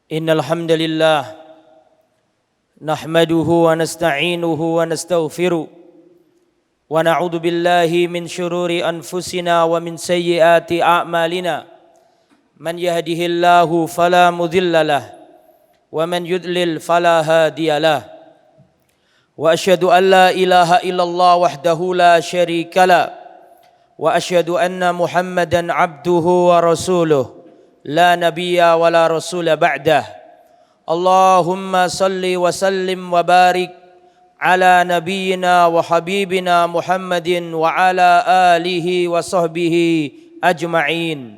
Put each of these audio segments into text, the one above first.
Innal hamdalillah nahmaduhu wa nasta'inuhu wa nastaghfiruh wa na'udzu billahi min shururi anfusina wa min sayyiati a'malina man yahdihillahu fala mudilla lahu wa man yudlil fala hadiyalah wa asyhadu an la ilaha illallah wahdahu la syarika lah wa asyhadu anna Muhammadan abduhu wa rasuluh la nabiyya wa la rasula ba'dah. Allahumma salli wa sallim wa barik ala nabiyyina wa habibina Muhammadin wa ala alihi wa sahbihi ajma'in.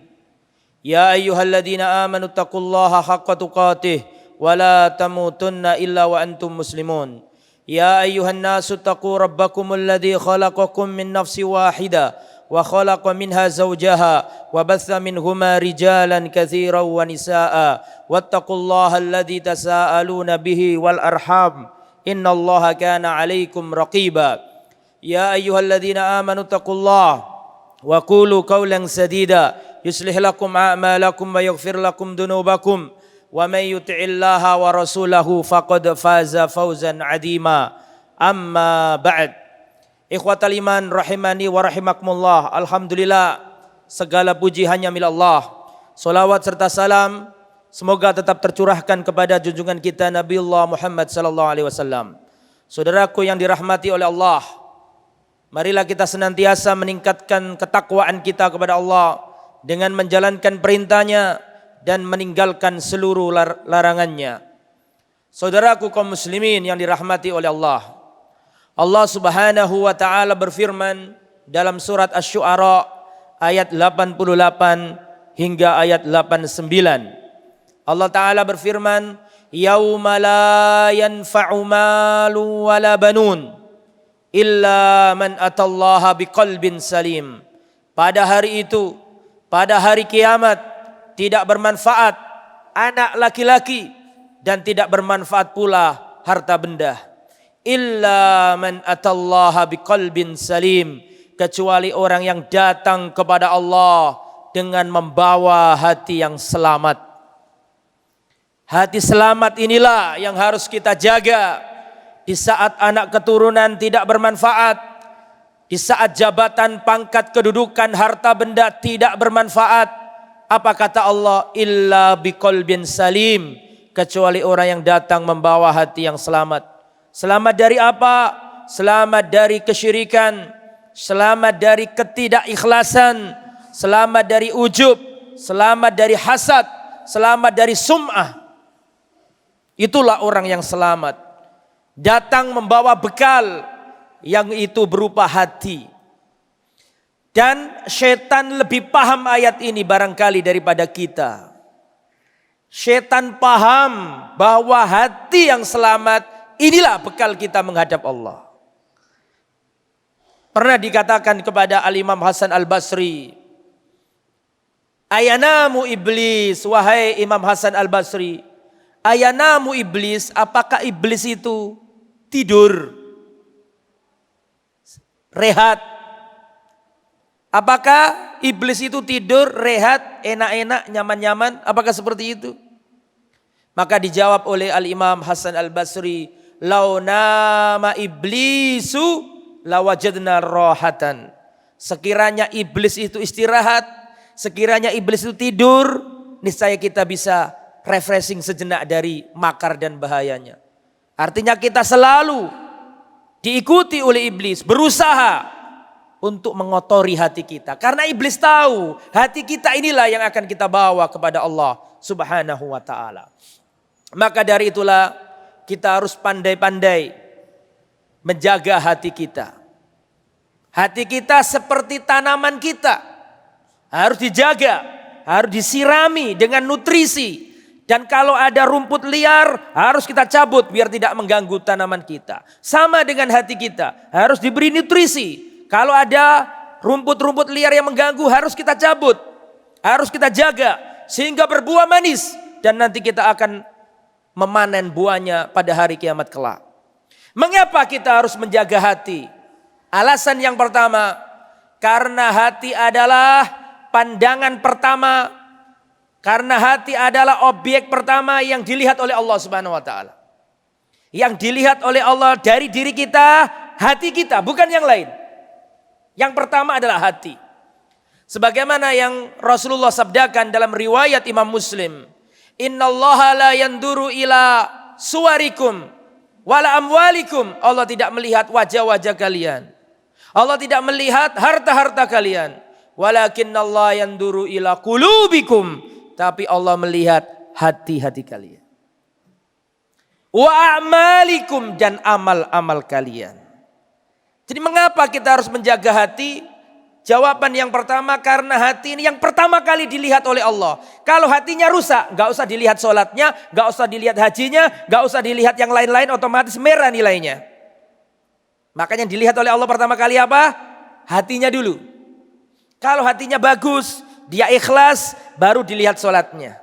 Ya ayyuhalladzina amanu taqullaha haqqa tuqatih wa la tamutunna illa wa antum muslimun. Ya ayyuhan nasu taqu rabbakumul ladzi khalaqakum min nafsin wahidah wa khalaqa minha zawjaha wa batha minhuma rijalan katsiran wa nisaa wattaqullaha alladzi tasaaluna bihi wal arham innallaha kana 'alaikum raqiba. Ya ayyuhalladzina amanu taqullaha wa qulu qawlan sadida yuslih lakum a'malakum wa yaghfir lakum dhunubakum wa may yuti'illaha wa rasulahu faqad faza fawzan 'azima. Amma ba'd. Ikhwatal iman rahimani wa rahimakumullah. Alhamdulillah, segala puji hanya milik Allah. Salawat serta salam semoga tetap tercurahkan kepada junjungan kita Nabiullah Muhammad sallallahu alaihi wasallam. Saudaraku yang dirahmati oleh Allah, marilah kita senantiasa meningkatkan ketakwaan kita kepada Allah dengan menjalankan perintahnya dan meninggalkan seluruh larangannya. Saudaraku kaum muslimin yang dirahmati oleh Allah, Allah Subhanahu wa taala berfirman dalam surat Asy-Syu'ara ayat 88 hingga ayat 89. Allah taala berfirman, "Yauma la yanfa'u malun wala banun illa man atallaha biqalbin salim." Pada hari itu, pada hari kiamat, tidak bermanfaat anak laki-laki dan tidak bermanfaat pula harta benda. Illa man atallaha biqalbin salim, kecuali orang yang datang kepada Allah dengan membawa hati yang selamat. Hati selamat inilah yang harus kita jaga di saat anak keturunan tidak bermanfaat, di saat jabatan, pangkat, kedudukan, harta benda tidak bermanfaat. Apa kata Allah? Illa biqalbin salim, kecuali orang yang datang membawa hati yang selamat. Selamat dari apa? Selamat dari kesyirikan, selamat dari ketidakikhlasan, selamat dari ujub, selamat dari hasad, selamat dari sum'ah. Itulah orang yang selamat. Datang membawa bekal yang itu berupa hati. Dan syaitan lebih paham ayat ini barangkali daripada kita. Syaitan paham bahwa hati yang selamat inilah bekal kita menghadap Allah. Pernah dikatakan kepada Al-Imam Hasan Al-Basri, "Ayanamu iblis," wahai Imam Hasan Al-Basri, ayanamu iblis, apakah iblis itu tidur, rehat? Apakah iblis itu tidur, rehat, enak-enak, nyaman-nyaman? Apakah seperti itu? Maka dijawab oleh Al-Imam Hasan Al-Basri, "Lau nama iblisu lawajadna rohatan." Sekiranya iblis itu istirahat, sekiranya iblis itu tidur, niscaya kita bisa refreshing sejenak dari makar dan bahayanya. Artinya kita selalu diikuti oleh iblis, berusaha untuk mengotori hati kita. Karena iblis tahu hati kita inilah yang akan kita bawa kepada Allah Subhanahu wa ta'ala. Maka dari itulah kita harus pandai-pandai menjaga hati kita. Hati kita seperti tanaman kita, harus dijaga, harus disirami dengan nutrisi. Dan kalau ada rumput liar harus kita cabut biar tidak mengganggu tanaman kita. Sama dengan hati kita, harus diberi nutrisi. Kalau ada rumput-rumput liar yang mengganggu harus kita cabut, harus kita jaga sehingga berbuah manis dan nanti kita akan memanen buahnya pada hari kiamat kelak. Mengapa kita harus menjaga hati? Alasan yang pertama, karena hati adalah pandangan pertama Karena hati adalah objek pertama yang dilihat oleh Allah Subhanahu wa taala. Yang dilihat oleh Allah dari diri kita, hati kita, bukan yang lain. Yang pertama adalah hati. Sebagaimana yang Rasulullah sabdakan dalam riwayat Imam Muslim, "Innallaha la yanduru ila suwarikum wala amwalikum." Allah tidak melihat wajah-wajah kalian. Allah tidak melihat harta-harta kalian. Walakinnallaha yanduru ila qulubikum. Tapi Allah melihat hati-hati kalian. Wa a'malikum, dan amal-amal kalian. Jadi mengapa kita harus menjaga hati? Jawaban yang pertama, karena hati ini yang pertama kali dilihat oleh Allah. Kalau hatinya rusak, gak usah dilihat sholatnya, gak usah dilihat hajinya, gak usah dilihat yang lain-lain, otomatis merah nilainya. Makanya yang dilihat oleh Allah pertama kali apa? Hatinya dulu. Kalau hatinya bagus, dia ikhlas, baru dilihat sholatnya.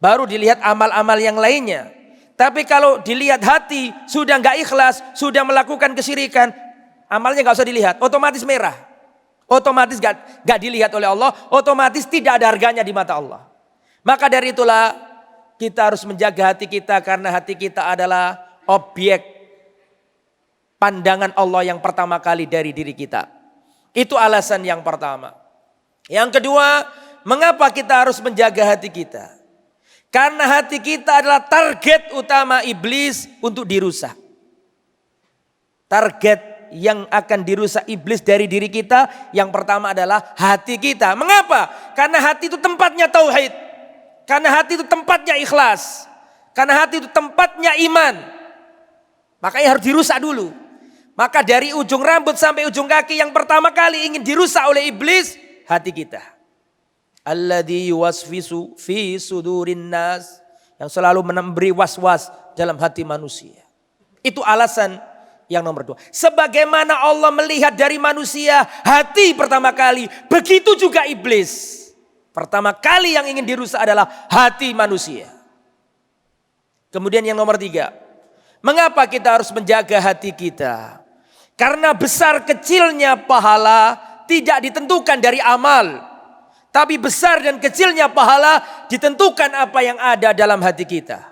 Baru dilihat amal-amal yang lainnya. Tapi kalau dilihat hati, sudah gak ikhlas, sudah melakukan kesyirikan, amalnya gak usah dilihat, otomatis merah. Otomatis gak dilihat oleh Allah, otomatis tidak ada harganya di mata Allah. Maka dari itulah kita harus menjaga hati kita, karena hati kita adalah objek pandangan Allah yang pertama kali dari diri kita. Itu alasan yang pertama. Yang kedua, mengapa kita harus menjaga hati kita? Karena hati kita adalah target utama iblis untuk dirusak. Target yang akan dirusak iblis dari diri kita, yang pertama adalah hati kita. Mengapa? Karena hati itu tempatnya tauhid. Karena hati itu tempatnya ikhlas. Karena hati itu tempatnya iman. Makanya harus dirusak dulu. Maka dari ujung rambut sampai ujung kaki, yang pertama kali ingin dirusak oleh iblis, hati kita. Alladzi yuwaswisu fi sudurin nas, yang selalu memberi was-was dalam hati manusia. Itu alasan yang nomor 2. Sebagaimana Allah melihat dari manusia hati pertama kali, begitu juga iblis. Pertama kali yang ingin dirusak adalah hati manusia. Kemudian yang nomor 3. Mengapa kita harus menjaga hati kita? Karena besar kecilnya pahala tidak ditentukan dari amal. Tapi besar dan kecilnya pahala ditentukan apa yang ada dalam hati kita.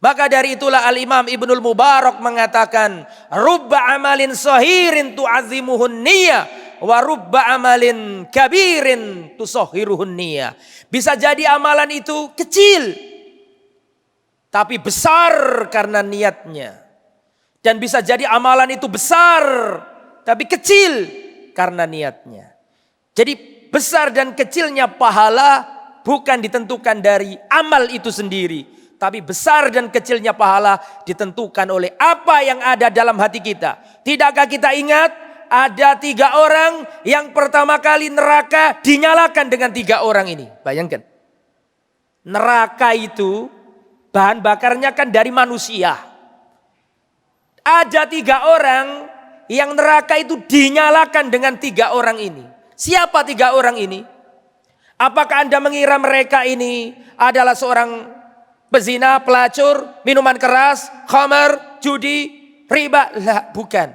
Maka dari itulah Al-Imam Ibnul Mubarak mengatakan, rubba amalin sahirin tu'azimuhun niyah, wa rubba amalin kabirin tusahhiruhun niyah. Bisa jadi amalan itu kecil, tapi besar karena niatnya. Dan bisa jadi amalan itu besar, tapi kecil karena niatnya. Jadi besar dan kecilnya pahala bukan ditentukan dari amal itu sendiri. Tapi besar dan kecilnya pahala ditentukan oleh apa yang ada dalam hati kita. Tidakkah kita ingat ada 3 orang yang pertama kali neraka dinyalakan dengan 3 orang ini. Bayangkan. Neraka itu bahan bakarnya kan dari manusia. Ada 3 orang yang neraka itu dinyalakan dengan 3 orang ini. Siapa 3 orang ini? Apakah Anda mengira mereka ini adalah seorang pezina, pelacur, minuman keras, khamar, judi, riba? Lah, bukan.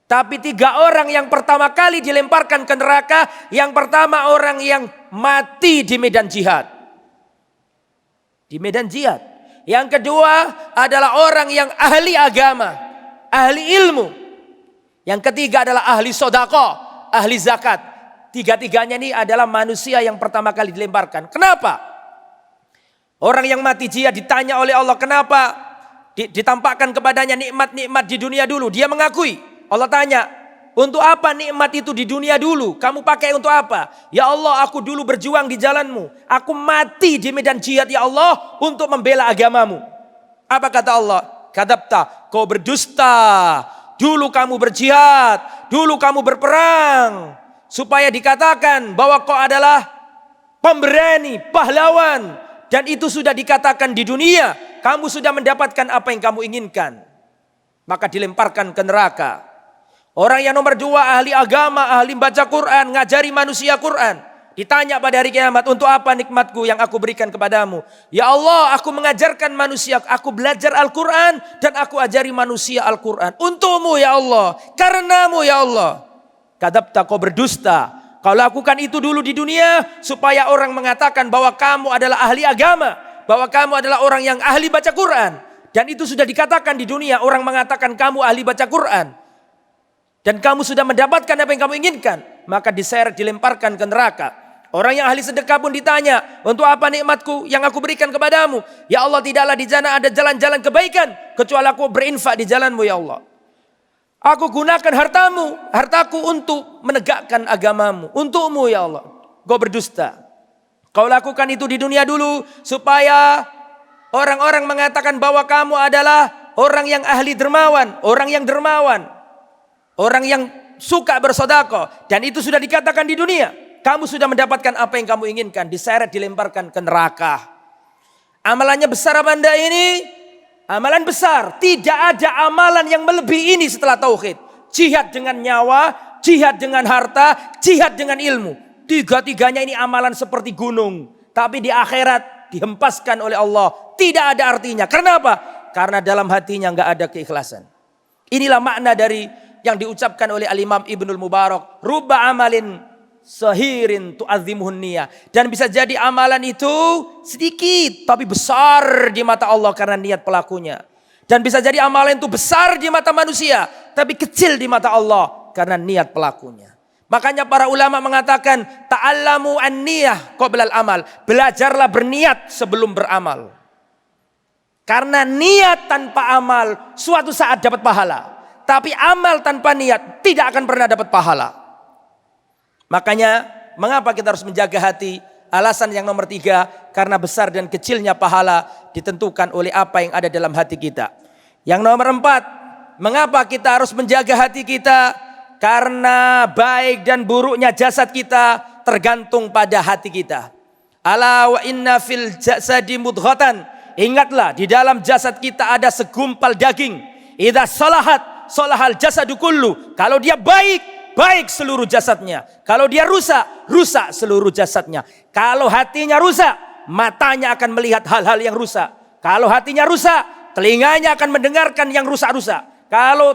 Tapi 3 orang yang pertama kali dilemparkan ke neraka. Yang pertama orang yang mati di medan jihad. Di medan jihad. Yang kedua adalah orang yang ahli agama, ahli ilmu. Yang ketiga adalah ahli sedekah, ahli zakat. 3-tiganya ini adalah manusia yang pertama kali dilemparkan. Kenapa? Orang yang mati jihad ditanya oleh Allah, kenapa ditampakkan kepadanya nikmat-nikmat di dunia dulu. Dia mengakui. Allah tanya, untuk apa nikmat itu di dunia dulu? Kamu pakai untuk apa? Ya Allah, aku dulu berjuang di jalanmu. Aku mati di medan jihad ya Allah untuk membela agamamu. Apa kata Allah? Kadzabta, kau berdusta. Dulu kamu berjihad, dulu kamu berperang. Supaya dikatakan bahwa kau adalah pemberani, pahlawan. Dan itu sudah dikatakan di dunia. Kamu sudah mendapatkan apa yang kamu inginkan. Maka dilemparkan ke neraka. Orang yang nomor 2 ahli agama, ahli baca Quran, ngajari manusia Quran. Ditanya pada hari kiamat, untuk apa nikmatku yang aku berikan kepadamu? Ya Allah, aku mengajarkan manusia, aku belajar Al-Quran dan aku ajari manusia Al-Quran. Untukmu ya Allah, karenamu ya Allah. Kadzabta, kau berdusta. Kau lakukan itu dulu di dunia supaya orang mengatakan bahwa kamu adalah ahli agama, bahwa kamu adalah orang yang ahli baca Quran. Dan itu sudah dikatakan di dunia, orang mengatakan kamu ahli baca Quran. Dan kamu sudah mendapatkan apa yang kamu inginkan, maka diseret, dilemparkan ke neraka. Orang yang ahli sedekah pun ditanya, untuk apa nikmatku yang aku berikan kepadamu? Ya Allah, tidaklah di sana ada jalan-jalan kebaikan kecuali aku berinfak di jalanmu ya Allah. Aku gunakan hartaku untuk menegakkan agamamu, untukmu ya Allah. Kau berdusta. Kau lakukan itu di dunia dulu supaya orang-orang mengatakan bahwa kamu adalah orang yang ahli dermawan, orang yang dermawan, orang yang suka bersedekah. Dan itu sudah dikatakan di dunia. Kamu sudah mendapatkan apa yang kamu inginkan, diseret, dilemparkan ke neraka. Amalannya besar apa anda ini? Amalan besar. Tidak ada amalan yang melebihi ini setelah tauhid. Jihad dengan nyawa, jihad dengan harta, jihad dengan ilmu. Tiga-tiganya ini amalan seperti gunung. Tapi di akhirat dihempaskan oleh Allah. Tidak ada artinya. Kenapa? Karena dalam hatinya nggak ada keikhlasan. Inilah makna dari yang diucapkan oleh Al-Imam Ibnul Mubarak. Rubba amalin sahirin tu'adzimuhun niyah. Dan bisa jadi amalan itu sedikit tapi besar di mata Allah karena niat pelakunya. Dan bisa jadi amalan itu besar di mata manusia tapi kecil di mata Allah karena niat pelakunya. Makanya para ulama mengatakan ta'allamu an-niyah qabla al-amal. Belajarlah berniat sebelum beramal. Karena niat tanpa amal suatu saat dapat pahala. Tapi amal tanpa niat tidak akan pernah dapat pahala. Makanya mengapa kita harus menjaga hati? Alasan yang nomor 3, karena besar dan kecilnya pahala ditentukan oleh apa yang ada dalam hati kita. Yang nomor 4, mengapa kita harus menjaga hati kita? Karena baik dan buruknya jasad kita tergantung pada hati kita. Ala wa inna fil jasadi mudghatan. Ingatlah, di dalam jasad kita ada segumpal daging. Idza salahat salahal jasadu kullu. Kalau dia baik seluruh jasadnya. Kalau dia rusak seluruh jasadnya. Kalau hatinya rusak, matanya akan melihat hal-hal yang rusak. Kalau hatinya rusak, telinganya akan mendengarkan yang rusak-rusak. Kalau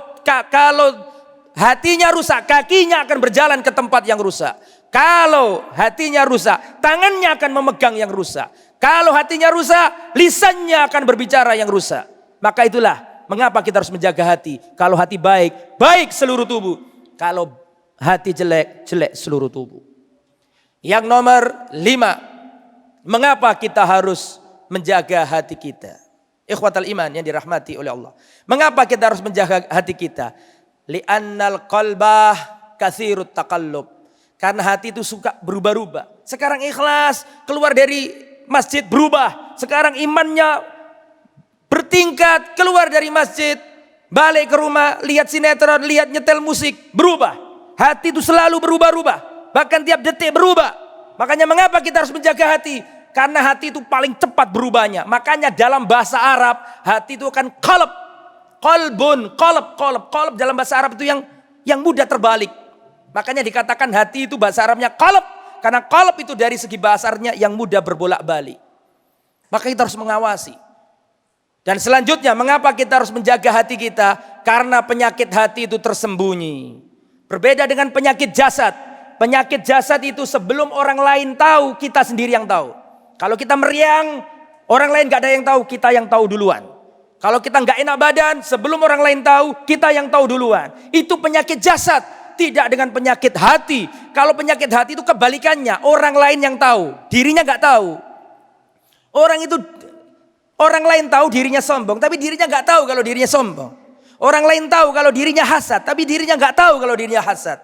hatinya rusak, kakinya akan berjalan ke tempat yang rusak. Kalau hatinya rusak, tangannya akan memegang yang rusak. Kalau hatinya rusak, lisannya akan berbicara yang rusak. Maka itulah mengapa kita harus menjaga hati. Kalau hati baik seluruh tubuh. Kalau hati jelek seluruh tubuh. Yang nomor 5, mengapa kita harus menjaga hati kita? Ikhwatal iman yang dirahmati oleh Allah. Mengapa kita harus menjaga hati kita? Li'annal qalbah katsirut taqallub. Karena hati itu suka berubah-ubah. Sekarang ikhlas, keluar dari masjid berubah. Sekarang imannya bertingkat, keluar dari masjid, balik ke rumah, lihat sinetron, lihat nyetel musik, berubah. Hati itu selalu berubah-ubah. Bahkan tiap detik berubah. Makanya mengapa kita harus menjaga hati? Karena hati itu paling cepat berubahnya. Makanya dalam bahasa Arab, hati itu akan qalb. Qalbun, qalb dalam bahasa Arab itu yang mudah terbalik. Makanya dikatakan hati itu bahasa Arabnya qalb. Karena qalb itu dari segi bahasa Arabnya yang mudah berbolak-balik. Maka kita harus mengawasi. Dan selanjutnya, mengapa kita harus menjaga hati kita? Karena penyakit hati itu tersembunyi. Berbeda dengan penyakit jasad. Penyakit jasad itu sebelum orang lain tahu, kita sendiri yang tahu. Kalau kita meriang, orang lain gak ada yang tahu, kita yang tahu duluan. Kalau kita gak enak badan, sebelum orang lain tahu, kita yang tahu duluan. Itu penyakit jasad, tidak dengan penyakit hati. Kalau penyakit hati itu kebalikannya, orang lain yang tahu, dirinya gak tahu. Orang lain tahu dirinya sombong, tapi dirinya gak tahu kalau dirinya sombong. Orang lain tahu kalau dirinya hasad, tapi dirinya nggak tahu kalau dirinya hasad.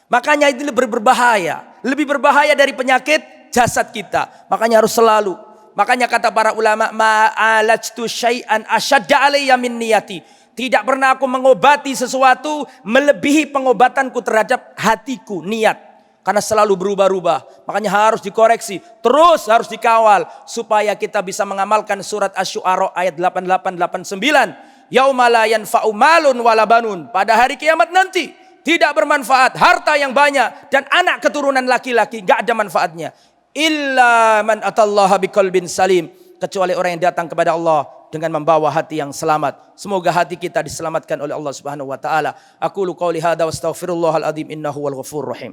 Makanya itu lebih berbahaya dari penyakit jasad kita. Makanya harus selalu. Makanya kata para ulama, ma'alajtu syai'an asyadda alayya min niyati. Tidak pernah aku mengobati sesuatu melebihi pengobatanku terhadap hatiku, niat. Karena selalu berubah-ubah. Makanya harus dikoreksi, terus harus dikawal supaya kita bisa mengamalkan surat Asy-Syu'ara ayat 88-89. Yauma la yanfa'u malun wala banun. Pada hari kiamat nanti tidak bermanfaat harta yang banyak dan anak keturunan laki-laki, enggak ada manfaatnya. Illa man atallaha biqalbin salim, kecuali orang yang datang kepada Allah dengan membawa hati yang selamat. Semoga hati kita diselamatkan oleh Allah Subhanahu wa taala. Aqulu qouli hadza wa astaghfirullahal azim innahu wal ghafurur rahim.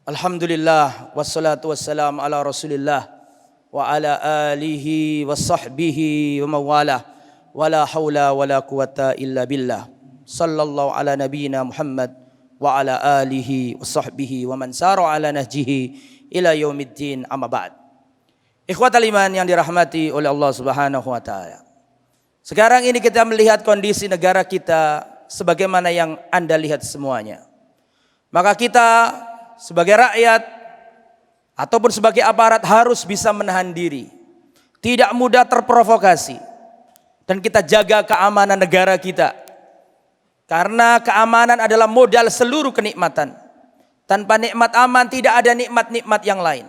Alhamdulillah wassalatu wassalam ala Rasulillah wa ala alihi wa sahbihi wa mawalah wa la hawla wa la quwata illa billah. Sallallahu ala nabiyyina Muhammad wa ala alihi wa sahbihi wa man sara ala nahjihi ila yaumiddin, amma ba'd. Ikhwatal iman yang dirahmati oleh Allah Subhanahu wa taala. Sekarang ini kita melihat kondisi negara kita sebagaimana yang Anda lihat semuanya. Maka kita sebagai rakyat ataupun sebagai aparat harus bisa menahan diri, tidak mudah terprovokasi, dan kita jaga keamanan negara kita, karena keamanan adalah modal seluruh kenikmatan. Tanpa nikmat aman tidak ada nikmat-nikmat yang lain.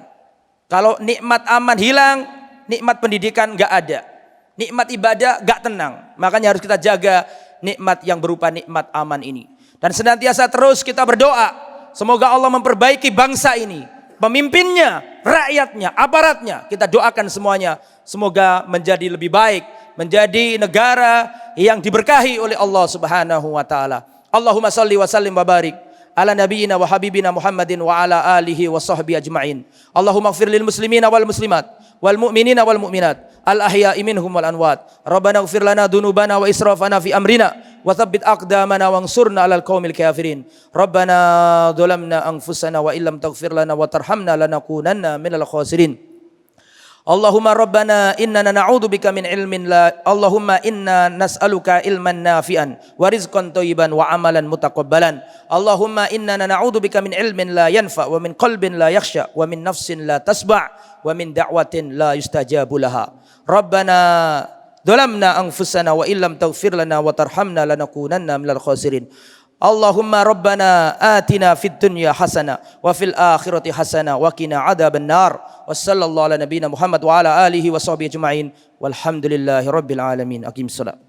Kalau nikmat aman hilang, nikmat pendidikan gak ada, nikmat ibadah gak tenang. Makanya harus kita jaga nikmat yang berupa nikmat aman ini, dan senantiasa terus kita berdoa semoga Allah memperbaiki bangsa ini, pemimpinnya, rakyatnya, aparatnya. Kita doakan semuanya semoga menjadi lebih baik, menjadi negara yang diberkahi oleh Allah Subhanahu wa taala. Allahumma shalli wa sallim wa barik ala nabiyyina wa habibina Muhammadin wa ala alihi wa sahbihi ajma'in. Allahumma ighfir lil muslimina wal muslimat wal mu'minina wal mu'minat al ahya'i minhum wal amwat. Rabbana ighfir lana dzunubana wa israfana fi amrina wa tsabbit aqdamana wansurna 'alal qaumil kafirin. Rabbana dzalamna anfusana wa illam taghfir lana wa tarhamna lanakunanna minal khasirin. Allahumma rabbana innana na'udzubika min ilmin la Allahumma inna nas'aluka ilman nafi'an wa rizqan thayyiban wa amalan mutaqabbalan. Allahumma innana na'udzubika min ilmin la yanfa' wa min qalbin la yakhsha wa min nafsin la tasba' wa min da'watin la yustajabu laha. Rabbana dzalamna anfusana wa illam taghfir lana wa tarhamna lanakunanna minal khasirin. Allahumma rabbana atina fid dunya hasanah wa fil akhirati hasanah wa qina adzaban nar. Wassallallahu ala nabiyyina Muhammad wa ala alihi wa sahbihi ajma'in. Walhamdulillahi rabbil alamin. Aqim shalah.